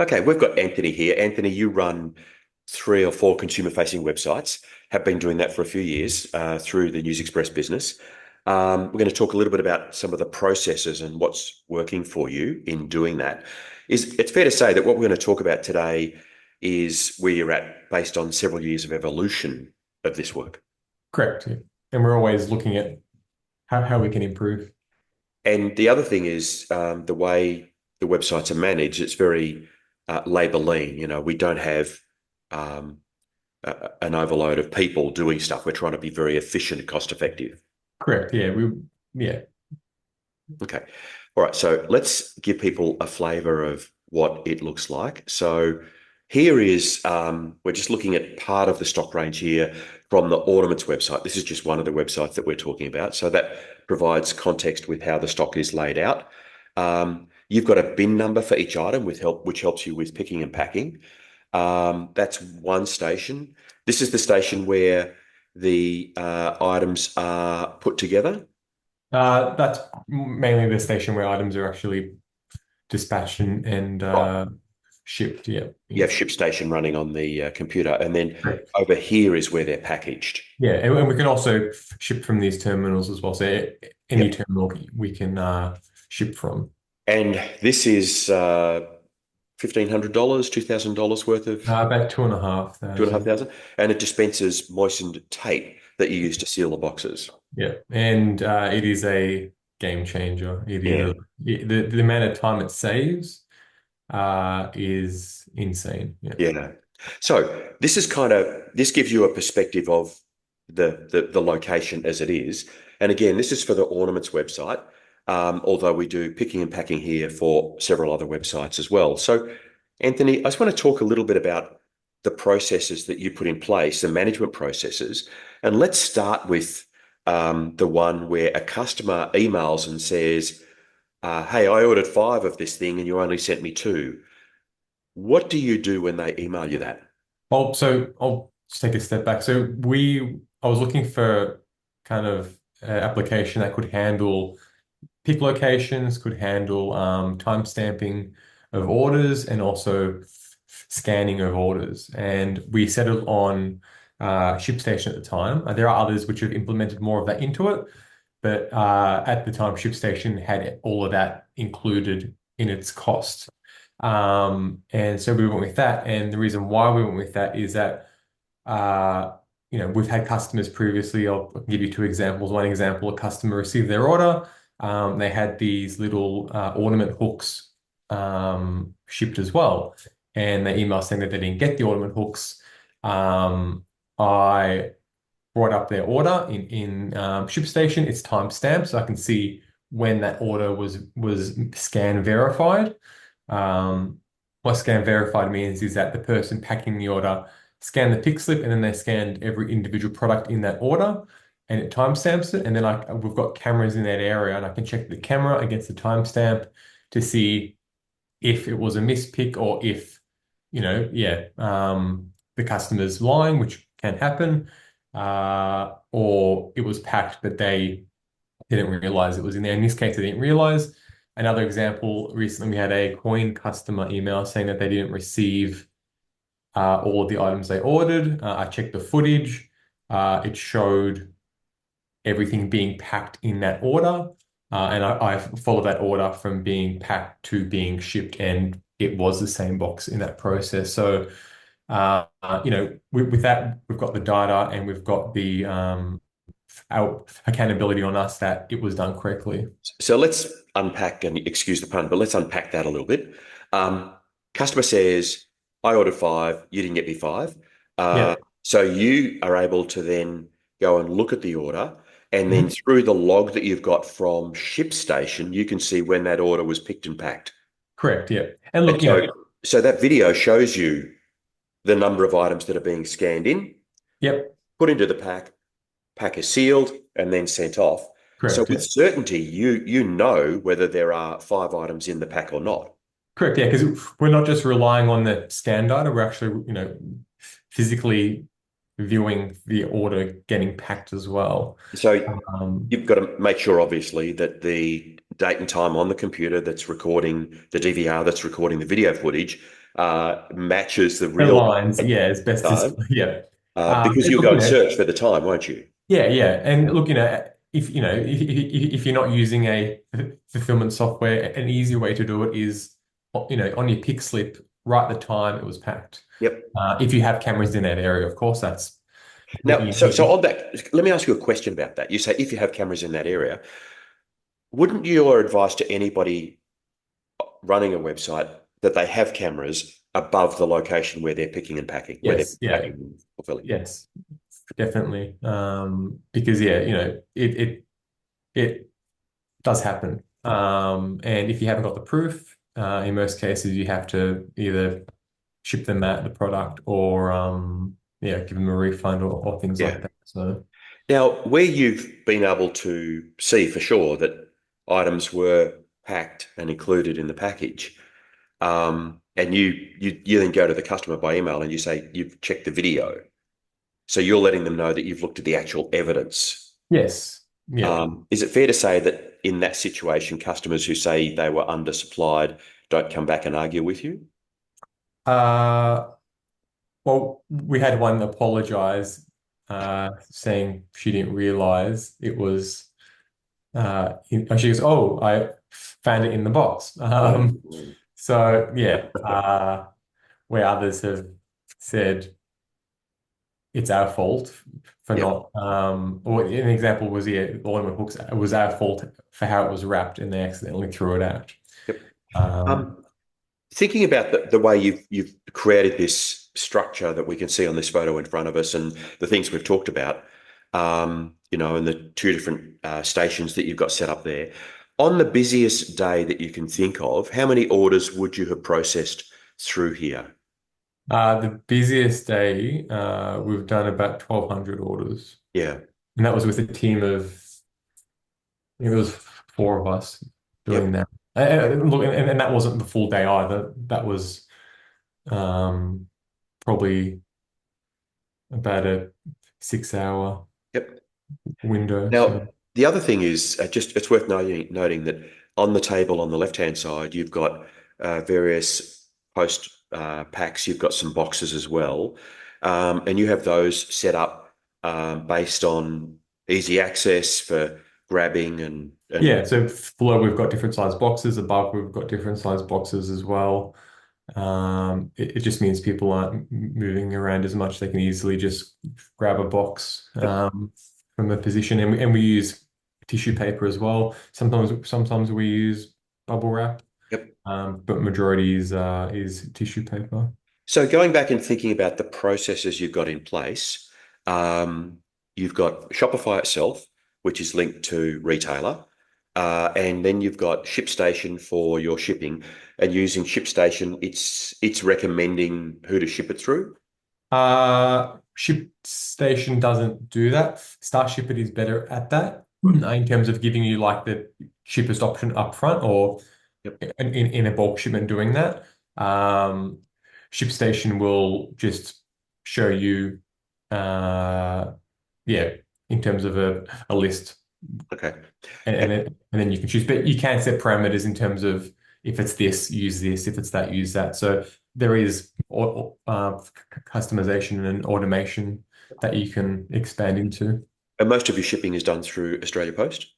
Okay, we've got Anthony here. Anthony, you run three or four consumer-facing websites, have been doing that for a few years through the News Express business. We're going to talk a little bit about some of the processes and what's working for you in doing that. It's fair to say that what we're going to talk about today is where you're at based on several years of evolution of this work. Correct. Yeah. And we're always looking at how we can improve. And the other thing is the way the websites are managed, it's very labor lean. We don't have um, an overload of people doing stuff. We're trying to be very efficient and cost effective. Correct. Yeah. Okay. All right. So let's give people a flavor of what it looks like. So here is, we're just looking at part of the stock range here from the Ornaments website. This is just one of the websites that we're talking about. So that provides context with how the stock is laid out. You've got a bin number for each item which helps you with picking and packing. That's one station. This is the station where the items are put together. That's mainly the station where items are actually dispatched and Right. shipped. Yeah. You Yeah. have ShipStation running on the computer, and then Correct. over here is where they're packaged. Yeah, and we can also ship from these terminals as well. So any Yep. terminal we can ship from. And this is $1,500, $2,000 worth of About two and a half two and a half thousand. thousand, and it dispenses moistened tape that you use to seal the boxes. Yeah, and it is a game changer. It Yeah, is the amount of time it saves is insane. Yeah. yeah. So this gives you a perspective of the location as it is. And again, this is for the Ornaments website, although we do picking and packing here for several other websites as well. So, Anthony, I just want to talk a little bit about the processes that you put in place, the management processes. And let's start with the one where a customer emails and says, hey, I ordered five of this thing and you only sent me two. What do you do when they email you that? I'll just take a step back. I was looking for kind of application that could handle pick locations, could handle time stamping of orders, and also scanning of orders. And we settled on ShipStation at the time. There are others which have implemented more of that into it, but at the time, ShipStation had all of that included in its cost. And so we went with that. And the reason why we went with that is that uh, we've had customers previously. I'll give you two examples. One example, a customer received their order. They had these little ornament hooks shipped as well. And they emailed saying that they didn't get the ornament hooks. I brought up their order in ShipStation. It's time stamped, so I can see when that order was scan verified. What scan verified means is that the person packing the order scanned the pick slip and then they scanned every individual product in that order and it timestamps it. And then we've got cameras in that area and I can check the camera against the timestamp to see if it was a mispick or if, the customer's lying, which can happen, or it was packed, but they didn't realize it was in there. In this case, they didn't realize. Another example, recently we had a coin customer email saying that they didn't receive all of the items they ordered. I checked the footage. It showed everything being packed in that order. And I followed that order from being packed to being shipped, and it was the same box in that process. So, with that, we've got the data and we've got the our accountability on us that it was done correctly. So let's unpack, and excuse the pun, but let's unpack that a little bit. Um, Customer says, I ordered five, you didn't get me five. Yeah. So you are able to then go and look at the order, and then Mhm. through the log that you've got from ShipStation, you can see when that order was picked and packed. Correct. Yeah. And And look, so that video shows you the number of items that are being scanned in, yep. put into the pack is sealed, and then sent off. So Correct. with Yeah. certainty, you know whether there are five items in the pack or not. Correct. Yeah. Because we're not just relying on the scan data. We're actually, physically viewing the order getting packed as well. So Um, you've got to make sure, obviously, that the date and time on the computer that's recording the DVR, that's recording the video footage, matches the the real lines, yeah, as best as time, yeah. because And you'll look, go and search for the time, won't you? yeah, yeah, and look, if if you're not using a fulfillment software, an easy way to do it is, on your pick slip, write the time it was packed. Yep. If you have cameras in that area, of course, that's Now, so you- on that, let me ask you a question about that. You say if you have cameras in that area, wouldn't your advice to anybody running a website that they have cameras above the location where they're picking and packing, where they're yes, yeah, packing and fulfilling? yes, definitely. Because yeah, it does happen. And if you haven't got the proof, in most cases, you have to either ship them out the product or yeah, give them a refund or things Yeah. like that. So Now, where you've been able to see for sure that items were packed and included in the package, and you then go to the customer by email and you say you've checked the video, so you're letting them know that you've looked at the actual evidence. yes, yeah. Is it fair to say that in that situation, customers who say they were undersupplied don't come back and argue with you? Uh, well, we had one apologize, saying she didn't realize it was she goes, "Oh, I found it in the box." Mm. So yeah, where others have said it's our fault for Yep. not or an example was, yeah, the ornament hooks, it was our fault for how it was wrapped and they accidentally threw it out. Yep. Um, Um, Thinking about the way you've created this structure that we can see on this photo in front of us, and the things we've talked about, and the two different stations that you've got set up there. On the busiest day that you can think of, how many orders would you have processed through here? the busiest day, we've done about 1,200 orders, Yeah. and that was with a team of, I think there was four of us doing Yep. that. Look, and that wasn't the full day either. That was um, probably about a 6 hour Yep. window. So Now, the other thing is just it's worth noting that on the table on the left-hand side, you've got various post packs. You've got some boxes as well, and you have those set up based on easy access for grabbing and yeah, so below we've got different size boxes. Above we've got different size boxes as well. It just means people aren't moving around as much. They can easily just grab a box yep, from a position, and we use tissue paper as well. Sometimes we use bubble wrap, yep. but majority is tissue paper. So going back and thinking about the processes you've got in place, um, you've got Shopify itself, which is linked to retailer, and then you've got ShipStation for your shipping. And using ShipStation, it's recommending who to ship it through. ShipStation doesn't do that. Starship it is better at that, in terms of giving you like the cheapest option up front or Yep. in a bulk shipment doing that. Um, ShipStation will just show you, uh, yeah, in terms of a list, Okay. and then you can choose. But you can set parameters in terms of if it's this, use this. If it's that, use that. So there is customization and automation that you can expand into. And most of your shipping is done through Australia Post.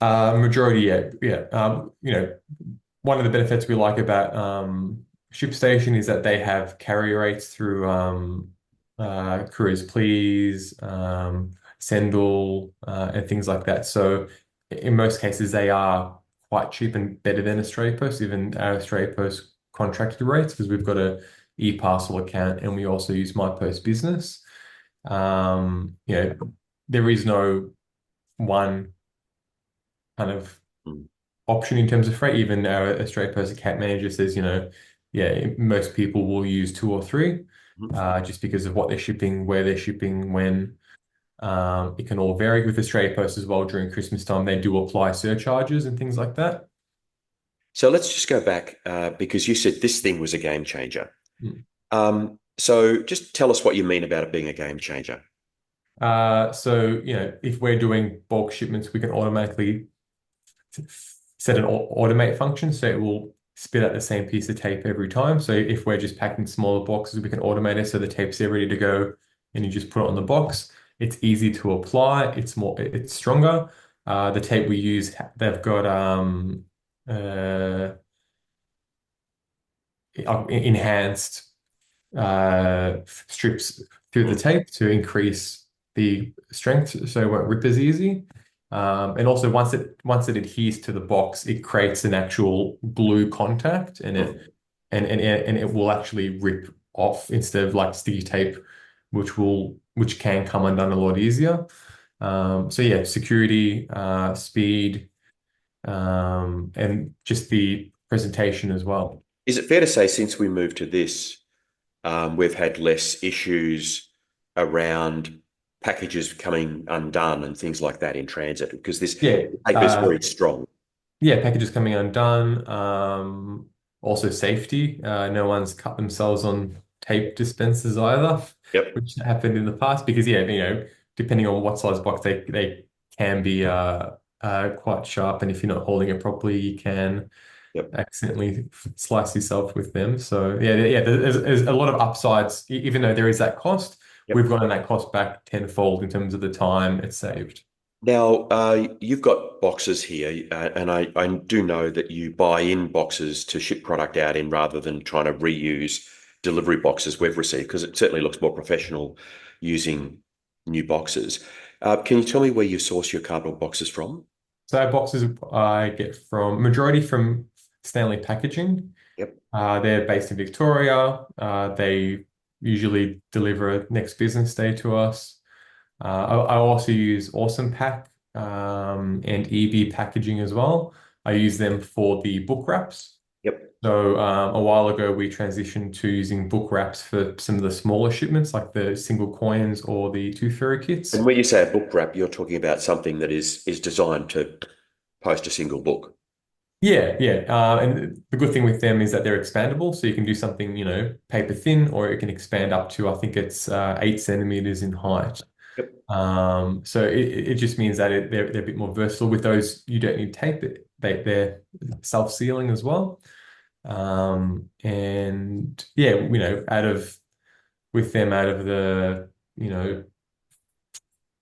Majority, yeah, yeah. One of the benefits we like about ShipStation is that they have carrier rates through Couriers Please, Sendle, and things like that. So in most cases, they are quite cheap and better than Australia Post, even our Australia Post contracted rates, because we've got a e-parcel account and we also use My Post Business. You know, there is no one kind of Mm. option in terms of freight. Even our Australia Post account manager says, yeah, most people will use two or three, Mhm. just because of what they're shipping, where they're shipping, when. It can all vary with Australia Post as well. During Christmas time, they do apply surcharges and things like that. So let's just go back because you said this thing was a game changer. Mm. Um, So just tell us what you mean about it being a game changer. So, if we're doing bulk shipments, we can automatically set an automate function so it will spit out the same piece of tape every time. So if we're just packing smaller boxes, we can automate it so the tape's there ready to go and you just put it on the box. It's easy to apply. It's stronger. The tape we use, they've got enhanced strips through the Mm. tape to increase the strength so it won't rip as easy. And also once it adheres to the box, it creates an actual glue contact and Mm. it will actually rip off instead of like sticky tape, which can come undone a lot easier. So yeah, security, speed, and just the presentation as well. Is it fair to say since we moved to this, we've had less issues around packages coming undone and things like that in transit because this Yeah, paper is very strong. yeah, packages coming undone. Also safety. No one's cut themselves on tape dispensers either, Yep. which happened in the past because yeah, depending on what size box they can be quite sharp, and if you're not holding it properly, you can Yep. accidentally slice yourself with them. So yeah, there's a lot of upsides, even though there is that cost. We've Yep. gotten that cost back tenfold in terms of the time it's saved. Now, you've got boxes here, and I do know that you buy in boxes to ship product out in rather than trying to reuse delivery boxes we've received because it certainly looks more professional using new boxes. Can you tell me where you source your cardboard boxes from? So our boxes I get from majority from Stanley Packaging. Yep. They're based in Victoria. They usually deliver next business day to us. I also use Awesome Pack and EB Packaging as well. I use them for the book wraps. Yep. So a while ago, we transitioned to using book wraps for some of the smaller shipments, like the single coins or the tooth fairy And kits. when you say a book wrap, you're talking about something that is designed to post a single book. Yeah, yeah. And the good thing with them is that they're expandable. So you can do something, paper thin, or it can expand up to, I think it's 8 centimeters in height. Yep. So it just means that they're a bit more versatile. With those, you don't need tape. They're self-sealing as well. And yeah, with them out of the,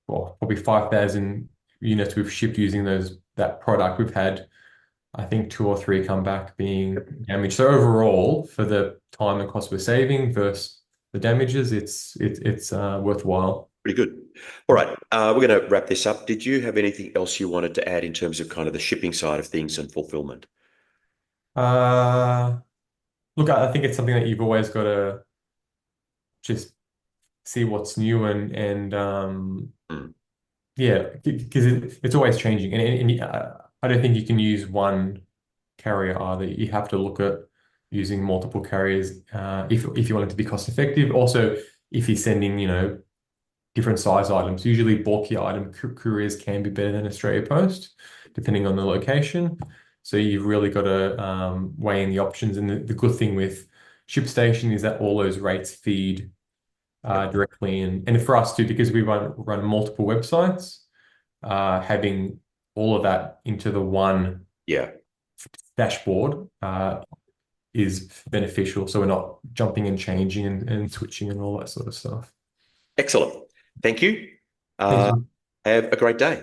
well, probably 5,000 units we've shipped using that product, we've had I think two or three come back being damaged. So overall, for the time and cost we're saving versus the damages, it's worthwhile. Pretty good. All right, we're going to wrap this up. Did you have anything else you wanted to add in terms of kind of the shipping side of things and fulfillment? Uh, Look, I think it's something that you've always got to just see what's new and Mm. yeah, because it's always changing, and I don't think you can use one carrier either. You have to look at using multiple carriers if you want it to be cost effective. Also, if you're sending, different size items, usually bulky item couriers can be better than Australia Post, depending on the location. So you've really got to weigh in the options. And the good thing with ShipStation is that all those rates feed Yep. directly and for us too, because we run multiple websites, having all of that into the one Yeah. dashboard is beneficial. So we're not jumping and changing and switching and all that sort of stuff. Excellent. Thank you. Thanks. Uh, have a great day.